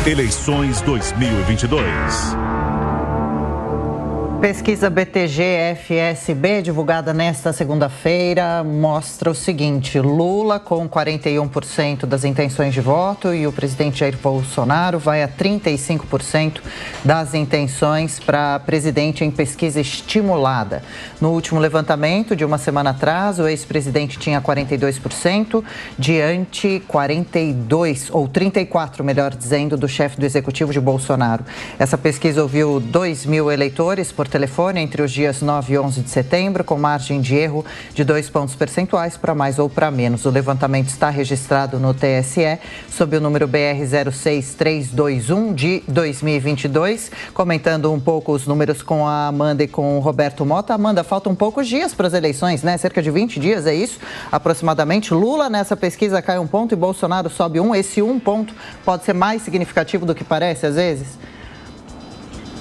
Eleições 2022. Pesquisa BTG-FSB, divulgada nesta segunda-feira, mostra o seguinte: Lula com 41% das intenções de voto e o presidente Jair Bolsonaro vai a 35% das intenções para presidente em pesquisa estimulada. No último levantamento de uma semana atrás, o ex-presidente tinha 42%, diante 42%, ou 34%, melhor dizendo, do chefe do executivo de Bolsonaro. Essa pesquisa ouviu 2.000 eleitores por telefone entre os dias 9 e 11 de setembro, com margem de erro de 2 pontos percentuais para mais ou para menos. O levantamento está registrado no TSE sob o número BR 06321 de 2022. Comentando um pouco os números com a Amanda e com o Roberto Mota. Amanda, faltam poucos dias para as eleições, né? Cerca de 20 dias, é isso? Aproximadamente. Lula nessa pesquisa cai 1 ponto e Bolsonaro sobe 1. Esse 1 ponto pode ser mais significativo do que parece às vezes?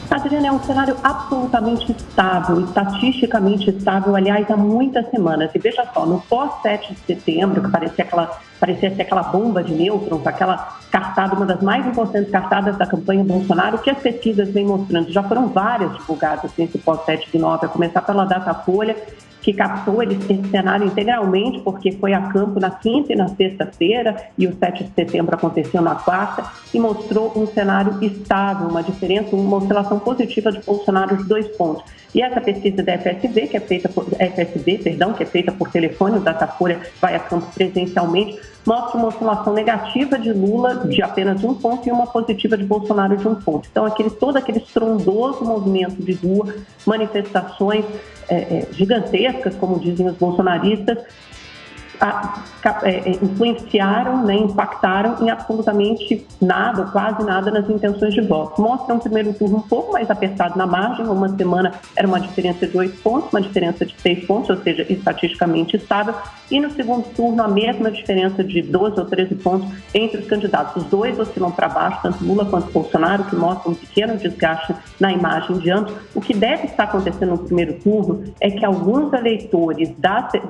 Adriana, é um cenário absolutamente estável, estatisticamente estável, aliás, há muitas semanas. E veja só, no pós-7 de setembro, que parecia ser aquela bomba de nêutrons, aquela cartada, uma das mais importantes cartadas da campanha Bolsonaro, que as pesquisas vêm mostrando. Já foram várias divulgadas nesse pós-7 de 9, a começar pela Datafolha, que captou esse cenário integralmente, porque foi a campo na quinta e na sexta-feira, e o 7 de setembro aconteceu na quarta, e mostrou um cenário estável, uma diferença, uma oscilação positiva de Bolsonaro de 2 pontos. E essa pesquisa da FSB, que é feita por telefone, o Datafolha vai a campo presencialmente, mostra uma oscilação negativa de Lula de apenas 1 ponto e uma positiva de Bolsonaro de 1 ponto. Então, todo aquele estrondoso movimento de rua, manifestações gigantescas, como dizem os bolsonaristas, influenciaram, né, impactaram em absolutamente nada, ou quase nada, nas intenções de voto. Mostra um primeiro turno um pouco mais apertado na margem, uma semana era uma diferença de 8 pontos, uma diferença de 6 pontos, ou seja, estatisticamente estável, e no segundo turno a mesma diferença de 12 ou 13 pontos entre os candidatos. Os dois oscilam para baixo, tanto Lula quanto Bolsonaro, que mostra um pequeno desgaste na imagem de ambos. O que deve estar acontecendo no primeiro turno é que alguns eleitores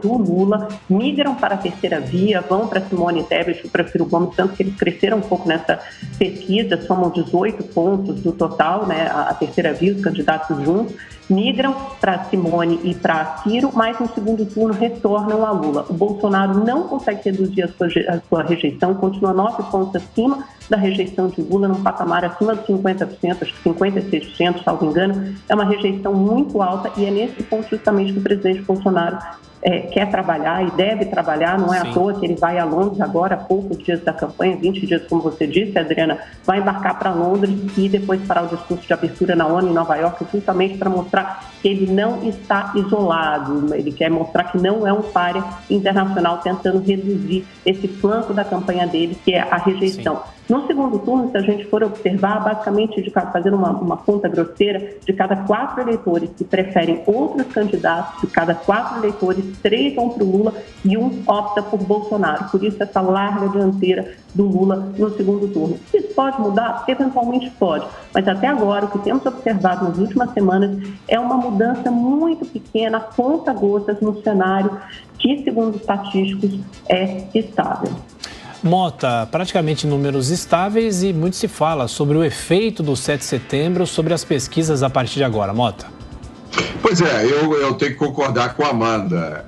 do Lula migram para a terceira via, vão para Simone Tebet e para Ciro Gomes, tanto que eles cresceram um pouco nessa pesquisa, somam 18 pontos do total, né, a terceira via, os candidatos juntos, migram para Simone e para Ciro, mas no segundo turno retornam a Lula. O Bolsonaro não consegue reduzir a sua rejeição, continua 9 pontos acima da rejeição de Lula, num patamar acima de 50%, acho que 56%, salvo engano. É uma rejeição muito alta e é nesse ponto justamente que o presidente Bolsonaro quer trabalhar e deve trabalhar. Não é à toa que ele vai a Londres agora, há poucos dias da campanha, 20 dias, como você disse, Adriana, vai embarcar para Londres e depois fará o discurso de abertura na ONU em Nova York, justamente para mostrar que ele não está isolado. Ele quer mostrar que não é um pária internacional, tentando reduzir esse flanco da campanha dele, que é a rejeição. Sim. No segundo turno, se a gente for observar, basicamente, fazer uma conta grosseira, de cada 4 eleitores que preferem outros candidatos, de cada 4 eleitores, 3 vão para o Lula e 1 opta por Bolsonaro. Por isso, essa larga dianteira do Lula no segundo turno. Isso pode mudar? Eventualmente pode. Mas até agora, o que temos observado nas últimas semanas é uma mudança muito pequena, conta-gotas, no cenário que, segundo os estatísticos, é estável. Mota, praticamente números estáveis e muito se fala sobre o efeito do 7 de setembro sobre as pesquisas a partir de agora. Mota. Pois é, eu tenho que concordar com a Amanda.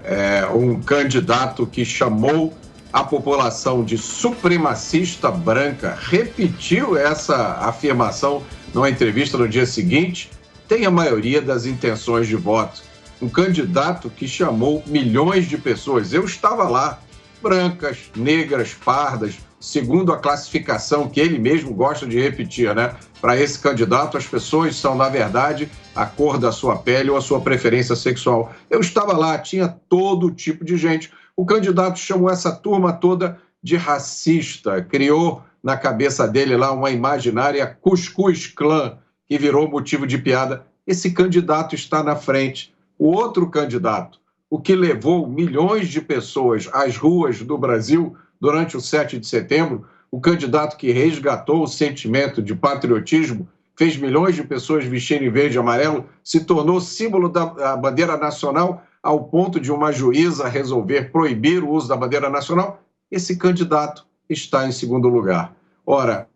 Um candidato que chamou a população de supremacista branca, repetiu essa afirmação numa entrevista no dia seguinte, tem a maioria das intenções de voto. Um candidato que chamou milhões de pessoas, eu estava lá, brancas, negras, pardas, segundo a classificação que ele mesmo gosta de repetir, né? Para esse candidato, as pessoas são, na verdade, a cor da sua pele ou a sua preferência sexual. Eu estava lá, tinha todo tipo de gente. O candidato chamou essa turma toda de racista, criou na cabeça dele lá uma imaginária Cuscuz Clã, que virou motivo de piada. Esse candidato está na frente. O outro candidato, o que levou milhões de pessoas às ruas do Brasil durante o 7 de setembro, o candidato que resgatou o sentimento de patriotismo, fez milhões de pessoas vestirem verde e amarelo, se tornou símbolo da bandeira nacional ao ponto de uma juíza resolver proibir o uso da bandeira nacional. Esse candidato está em segundo lugar. Ora,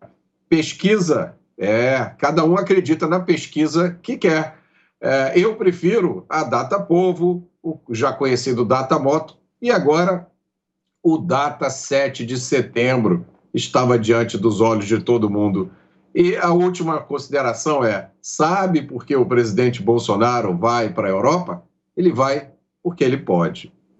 pesquisa, cada um acredita na pesquisa que quer. Eu prefiro a Data Povo, o já conhecido Data Moto, e agora o Data 7 de setembro estava diante dos olhos de todo mundo. E a última consideração sabe por que o presidente Bolsonaro vai para a Europa? Ele vai porque ele pode.